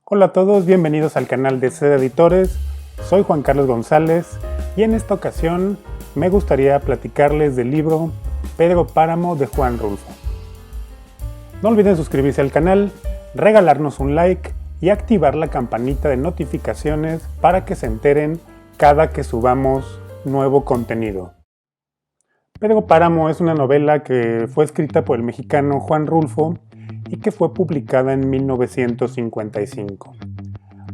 Hola a todos, bienvenidos al canal de Seda Editores. Soy Juan Carlos González y en esta ocasión me gustaría platicarles del libro Pedro Páramo de Juan Rulfo. No olviden suscribirse al canal, regalarnos un like y activar la campanita de notificaciones para que se enteren cada que subamos nuevo contenido. Pedro Páramo es una novela que fue escrita por el mexicano Juan Rulfo y que fue publicada en 1955.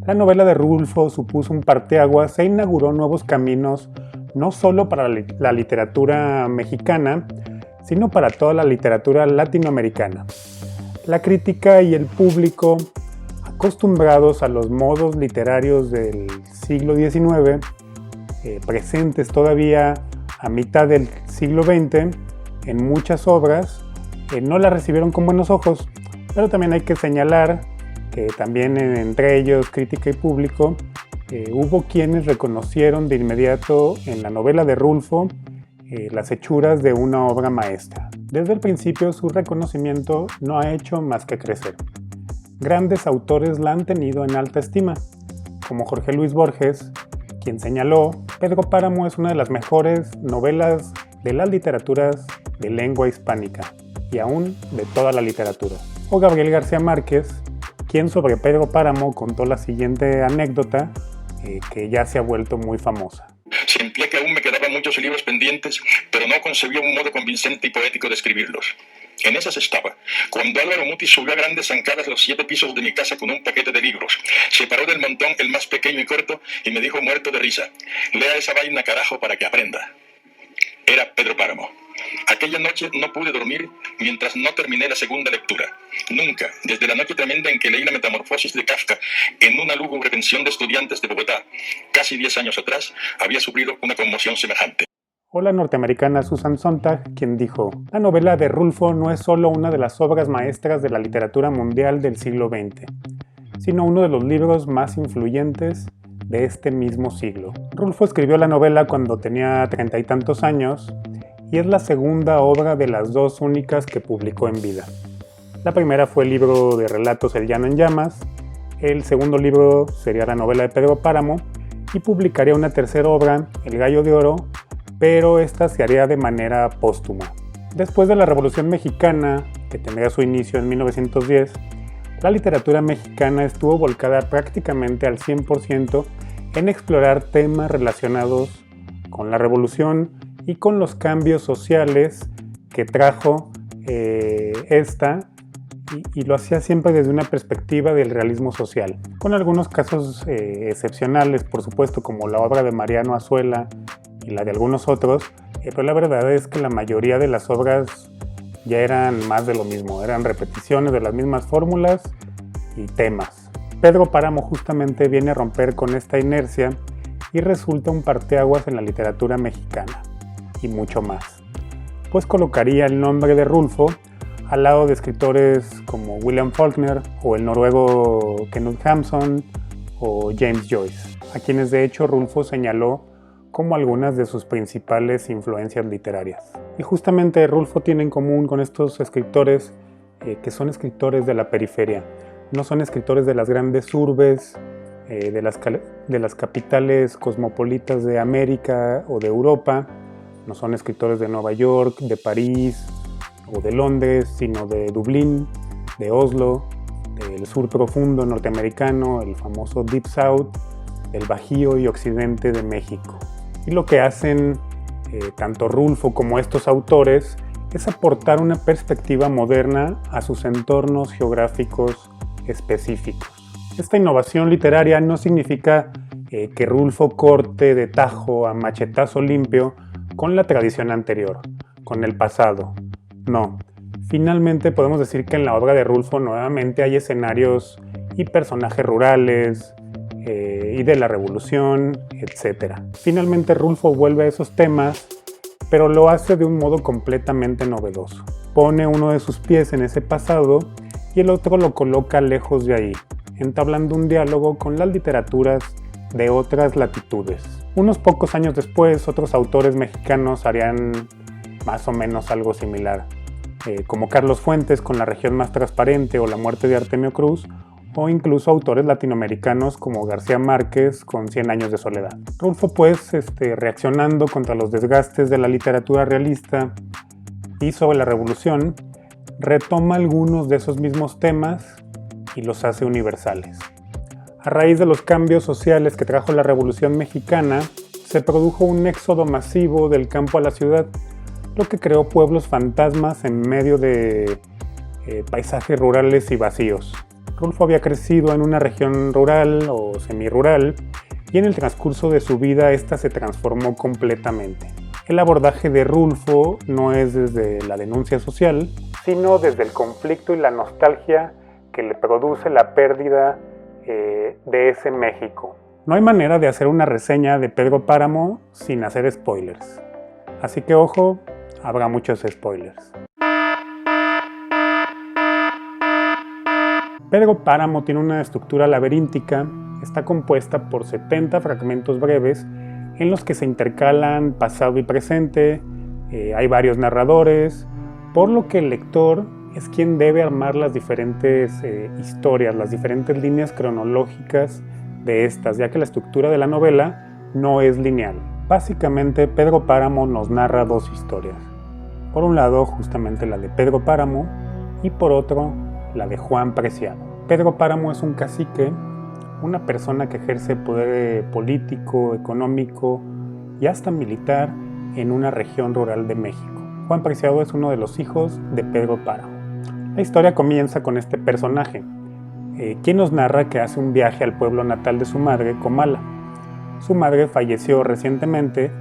La novela de Rulfo supuso un parteaguas e inauguró nuevos caminos no solo para la literatura mexicana, sino para toda la literatura latinoamericana. La crítica y el público, acostumbrados a los modos literarios del siglo XIX, presentes todavía a mitad del siglo XX en muchas obras, no la recibieron con buenos ojos, pero también hay que señalar que también entre ellos, crítica y público, hubo quienes reconocieron de inmediato en la novela de Rulfo las hechuras de una obra maestra. Desde el principio su reconocimiento no ha hecho más que crecer. Grandes autores la han tenido en alta estima, como Jorge Luis Borges, quien señaló: Pedro Páramo es una de las mejores novelas de las literaturas de lengua hispánica y aún de toda la literatura. O Gabriel García Márquez, quien sobre Pedro Páramo contó la siguiente anécdota que ya se ha vuelto muy famosa. Sentía que aún me quedaban muchos libros pendientes, pero no concebía un modo convincente y poético de escribirlos. En esas estaba, cuando Álvaro Mutis subió a grandes zancadas los 7 pisos de mi casa con un paquete de libros. Separó del montón el más pequeño y corto y me dijo muerto de risa: lea esa vaina, carajo, para que aprenda. Era Pedro Páramo. Aquella noche no pude dormir mientras no terminé la segunda lectura. Nunca, desde la noche tremenda en que leí La Metamorfosis de Kafka en una lúgubre pensión de estudiantes de Bogotá, casi 10 años atrás, había sufrido una conmoción semejante. O la norteamericana Susan Sontag, quien dijo: la novela de Rulfo no es solo una de las obras maestras de la literatura mundial del siglo XX, sino uno de los libros más influyentes de este mismo siglo. Rulfo escribió la novela cuando tenía 30 y tantos años y es la segunda obra de las 2 únicas que publicó en vida. La primera fue el libro de relatos El Llano en Llamas, el segundo libro sería la novela de Pedro Páramo y publicaría una tercera obra, El Gallo de Oro, pero esta se haría de manera póstuma. Después de la Revolución Mexicana, que tendría su inicio en 1910, la literatura mexicana estuvo volcada prácticamente al 100% en explorar temas relacionados con la revolución y con los cambios sociales que trajo esta, y lo hacía siempre desde una perspectiva del realismo social, con algunos casos excepcionales, por supuesto, como la obra de Mariano Azuela y la de algunos otros, pero la verdad es que la mayoría de las obras ya eran más de lo mismo, eran repeticiones de las mismas fórmulas y temas. Pedro Páramo justamente viene a romper con esta inercia y resulta un parteaguas en la literatura mexicana, y mucho más, pues colocaría el nombre de Rulfo al lado de escritores como William Faulkner o el noruego Knut Hamsun o James Joyce, a quienes de hecho Rulfo señaló como algunas de sus principales influencias literarias. Y justamente Rulfo tiene en común con estos escritores que son escritores de la periferia, no son escritores de las grandes urbes, de las capitales cosmopolitas de América o de Europa, no son escritores de Nueva York, de París o de Londres, sino de Dublín, de Oslo, del sur profundo norteamericano, el famoso Deep South, del Bajío y occidente de México. Y lo que hacen tanto Rulfo como estos autores es aportar una perspectiva moderna a sus entornos geográficos específicos. Esta innovación literaria no significa que Rulfo corte de tajo a machetazo limpio con la tradición anterior, con el pasado. No. Finalmente podemos decir que en la obra de Rulfo nuevamente hay escenarios y personajes rurales y de la revolución, etc. Finalmente Rulfo vuelve a esos temas, pero lo hace de un modo completamente novedoso. Pone uno de sus pies en ese pasado y el otro lo coloca lejos de ahí, entablando un diálogo con las literaturas de otras latitudes. Unos pocos años después, otros autores mexicanos harían más o menos algo similar, como Carlos Fuentes con La región más transparente o La muerte de Artemio Cruz, o incluso autores latinoamericanos como García Márquez con 100 años de soledad. Rulfo, pues, reaccionando contra los desgastes de la literatura realista y sobre la revolución, retoma algunos de esos mismos temas y los hace universales. A raíz de los cambios sociales que trajo la Revolución Mexicana, se produjo un éxodo masivo del campo a la ciudad, lo que creó pueblos fantasmas en medio de paisajes rurales y vacíos. Rulfo había crecido en una región rural o semirural y en el transcurso de su vida esta se transformó completamente. El abordaje de Rulfo no es desde la denuncia social, sino desde el conflicto y la nostalgia que le produce la pérdida de ese México. No hay manera de hacer una reseña de Pedro Páramo sin hacer spoilers. Así que ojo, habrá muchos spoilers. Pedro Páramo tiene una estructura laberíntica, está compuesta por 70 fragmentos breves en los que se intercalan pasado y presente, hay varios narradores, por lo que el lector es quien debe armar las diferentes historias, las diferentes líneas cronológicas de estas, ya que la estructura de la novela no es lineal. Básicamente, Pedro Páramo nos narra dos historias. Por un lado, justamente la de Pedro Páramo, y por otro, la de Juan Preciado. Pedro Páramo es un cacique, una persona que ejerce poder político, económico y hasta militar en una región rural de México. Juan Preciado es uno de los hijos de Pedro Páramo. La historia comienza con este personaje, quien nos narra que hace un viaje al pueblo natal de su madre, Comala. Su madre falleció recientemente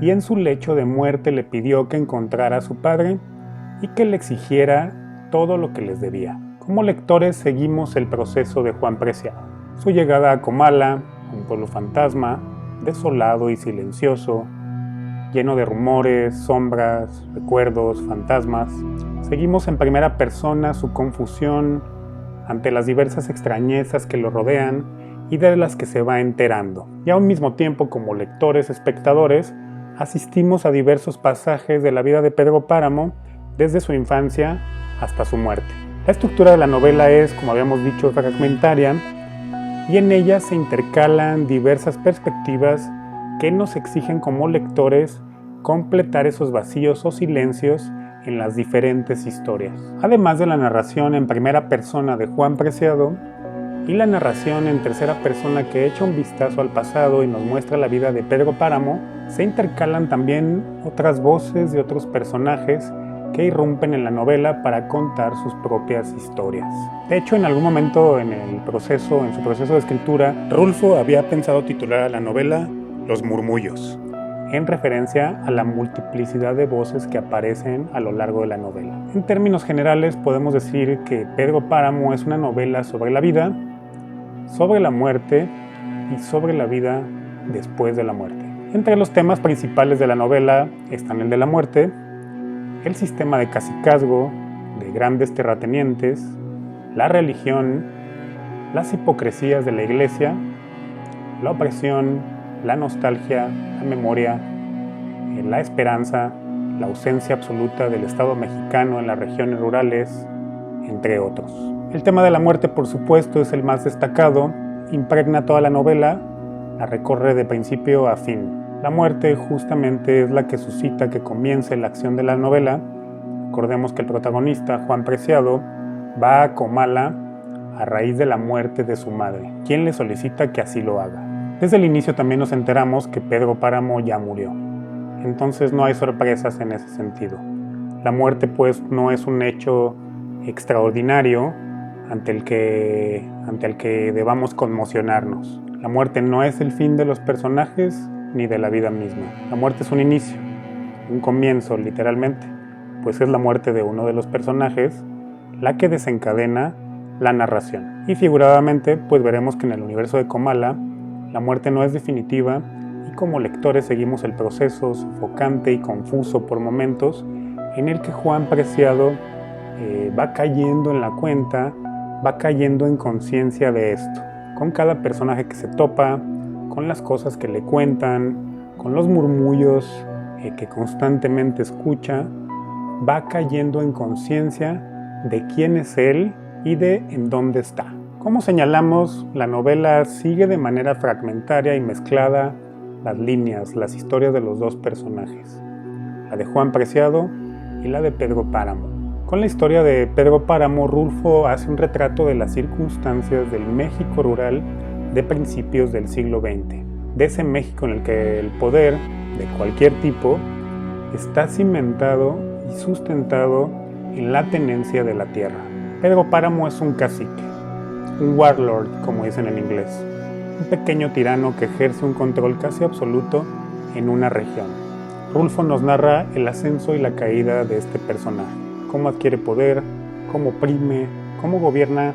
y en su lecho de muerte le pidió que encontrara a su padre y que le exigiera todo lo que les debía. Como lectores seguimos el proceso de Juan Preciado. Su llegada a Comala, un pueblo fantasma, desolado y silencioso, lleno de rumores, sombras, recuerdos, fantasmas. Seguimos en primera persona su confusión ante las diversas extrañezas que lo rodean y de las que se va enterando. Y a un mismo tiempo, como lectores espectadores, asistimos a diversos pasajes de la vida de Pedro Páramo desde su infancia hasta su muerte. La estructura de la novela es, como habíamos dicho, fragmentaria y en ella se intercalan diversas perspectivas que nos exigen como lectores completar esos vacíos o silencios en las diferentes historias. Además de la narración en primera persona de Juan Preciado y la narración en tercera persona que echa un vistazo al pasado y nos muestra la vida de Pedro Páramo, se intercalan también otras voces de otros personajes que irrumpen en la novela para contar sus propias historias. De hecho, en algún momento en su proceso de escritura, Rulfo había pensado titular a la novela Los Murmullos, en referencia a la multiplicidad de voces que aparecen a lo largo de la novela. En términos generales, podemos decir que Pedro Páramo es una novela sobre la vida, sobre la muerte y sobre la vida después de la muerte. Entre los temas principales de la novela están el de la muerte, el sistema de cacicazgo, de grandes terratenientes, la religión, las hipocresías de la iglesia, la opresión, la nostalgia, la memoria, la esperanza, la ausencia absoluta del Estado mexicano en las regiones rurales, entre otros. El tema de la muerte, por supuesto, es el más destacado, impregna toda la novela, la recorre de principio a fin. La muerte justamente es la que suscita que comience la acción de la novela. Recordemos que el protagonista, Juan Preciado, va a Comala a raíz de la muerte de su madre, quien le solicita que así lo haga. Desde el inicio también nos enteramos que Pedro Páramo ya murió, entonces no hay sorpresas en ese sentido. La muerte pues no es un hecho extraordinario ante el que debamos conmocionarnos. La muerte no es el fin de los personajes ni de la vida misma. La muerte es un inicio, un comienzo literalmente, pues es la muerte de uno de los personajes la que desencadena la narración. Y figuradamente pues veremos que en el universo de Comala la muerte no es definitiva y como lectores seguimos el proceso sofocante y confuso por momentos en el que Juan Preciado va cayendo en la cuenta, va cayendo en conciencia de esto, con cada personaje que se topa, con las cosas que le cuentan, con los murmullos que constantemente escucha, va cayendo en conciencia de quién es él y de en dónde está. Como señalamos, la novela sigue de manera fragmentaria y mezclada las líneas, las historias de los dos personajes, la de Juan Preciado y la de Pedro Páramo. Con la historia de Pedro Páramo, Rulfo hace un retrato de las circunstancias del México rural de principios del siglo XX, de ese México en el que el poder, de cualquier tipo, está cimentado y sustentado en la tenencia de la tierra. Pedro Páramo es un cacique, un warlord, como dicen en inglés, un pequeño tirano que ejerce un control casi absoluto en una región. Rulfo nos narra el ascenso y la caída de este personaje, cómo adquiere poder, cómo oprime, cómo gobierna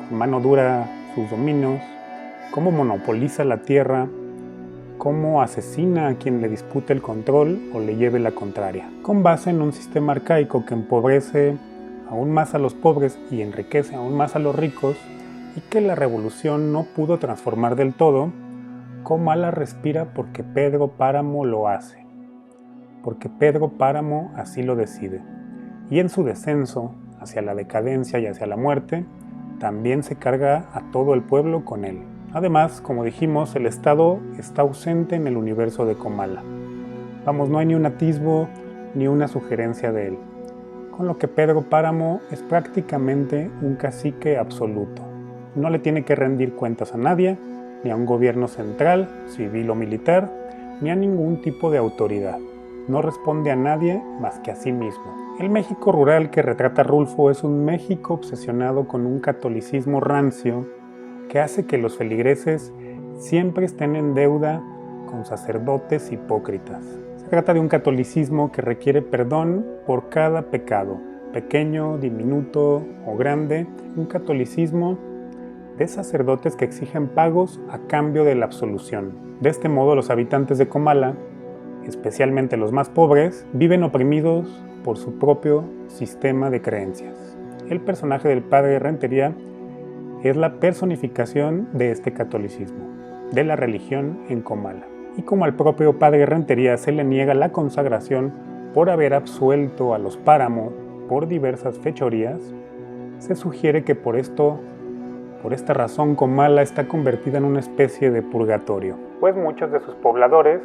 con mano dura sus dominios, cómo monopoliza la tierra, cómo asesina a quien le disputa el control o le lleve la contraria, con base en un sistema arcaico que empobrece aún más a los pobres y enriquece aún más a los ricos, y que la revolución no pudo transformar del todo. Comala respira porque Pedro Páramo lo hace, porque Pedro Páramo así lo decide, y en su descenso hacia la decadencia y hacia la muerte, también se carga a todo el pueblo con él. Además, como dijimos, el Estado está ausente en el universo de Comala. Vamos, no hay ni un atisbo ni una sugerencia de él, con lo que Pedro Páramo es prácticamente un cacique absoluto. No le tiene que rendir cuentas a nadie, ni a un gobierno central, civil o militar, ni a ningún tipo de autoridad. No responde a nadie más que a sí mismo. El México rural que retrata Rulfo es un México obsesionado con un catolicismo rancio que hace que los feligreses siempre estén en deuda con sacerdotes hipócritas. Se trata de un catolicismo que requiere perdón por cada pecado, pequeño, diminuto o grande, un catolicismo de sacerdotes que exigen pagos a cambio de la absolución. De este modo, los habitantes de Comala, especialmente los más pobres, viven oprimidos por su propio sistema de creencias. El personaje del padre Rentería es la personificación de este catolicismo, de la religión en Comala. Y como al propio padre Rentería se le niega la consagración por haber absuelto a los Páramo por diversas fechorías, se sugiere que por esta razón Comala está convertida en una especie de purgatorio, pues muchos de sus pobladores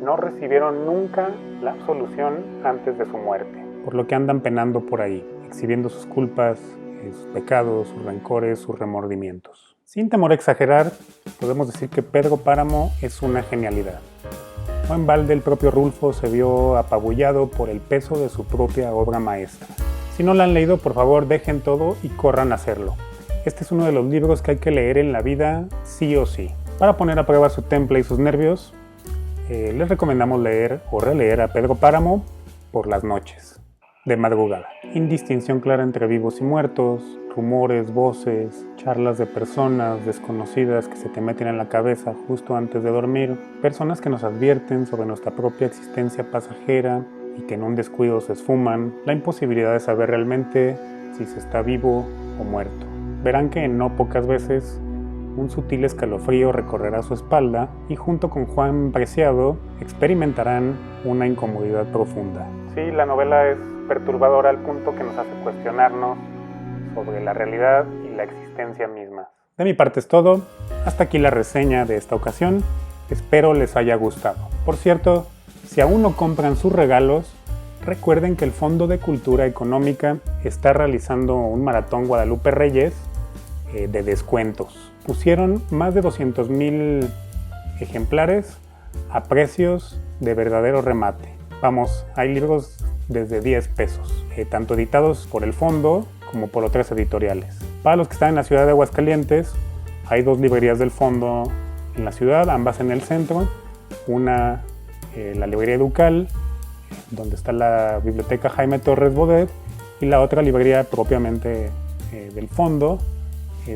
no recibieron nunca la absolución antes de su muerte, por lo que andan penando por ahí, exhibiendo sus culpas, sus pecados, sus rencores, sus remordimientos. Sin temor a exagerar, podemos decir que Pedro Páramo es una genialidad. No en balde el propio Rulfo se vio apabullado por el peso de su propia obra maestra. Si no la han leído, por favor dejen todo y corran a hacerlo. Este es uno de los libros que hay que leer en la vida sí o sí. Para poner a prueba su temple y sus nervios, les recomendamos leer o releer a Pedro Páramo por las noches, de madrugada. Indistinción clara entre vivos y muertos, rumores, voces, charlas de personas desconocidas que se te meten en la cabeza justo antes de dormir, personas que nos advierten sobre nuestra propia existencia pasajera y que en un descuido se esfuman, la imposibilidad de saber realmente si se está vivo o muerto. Verán que en no pocas veces un sutil escalofrío recorrerá su espalda y junto con Juan Preciado experimentarán una incomodidad profunda. Sí, la novela es perturbadora al punto que nos hace cuestionarnos sobre la realidad y la existencia misma. De mi parte es todo, hasta aquí la reseña de esta ocasión, espero les haya gustado. Por cierto, si aún no compran sus regalos, recuerden que el Fondo de Cultura Económica está realizando un maratón Guadalupe Reyes de descuentos. Pusieron más de 200,000 ejemplares a precios de verdadero remate. Vamos, hay libros desde 10 pesos, tanto editados por el fondo como por otras editoriales. Para los que están en la ciudad de Aguascalientes, hay 2 librerías del fondo en la ciudad, ambas en el centro. Una, la librería Ducal, donde está la biblioteca Jaime Torres Bodet, y la otra librería propiamente del fondo,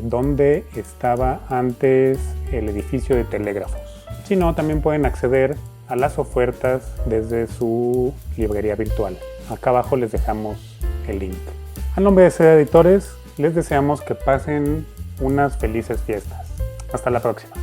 donde estaba antes el edificio de telégrafos. Si no, también pueden acceder a las ofertas desde su librería virtual. Acá abajo les dejamos el link. A nombre de Seda Editores, les deseamos que pasen unas felices fiestas. Hasta la próxima.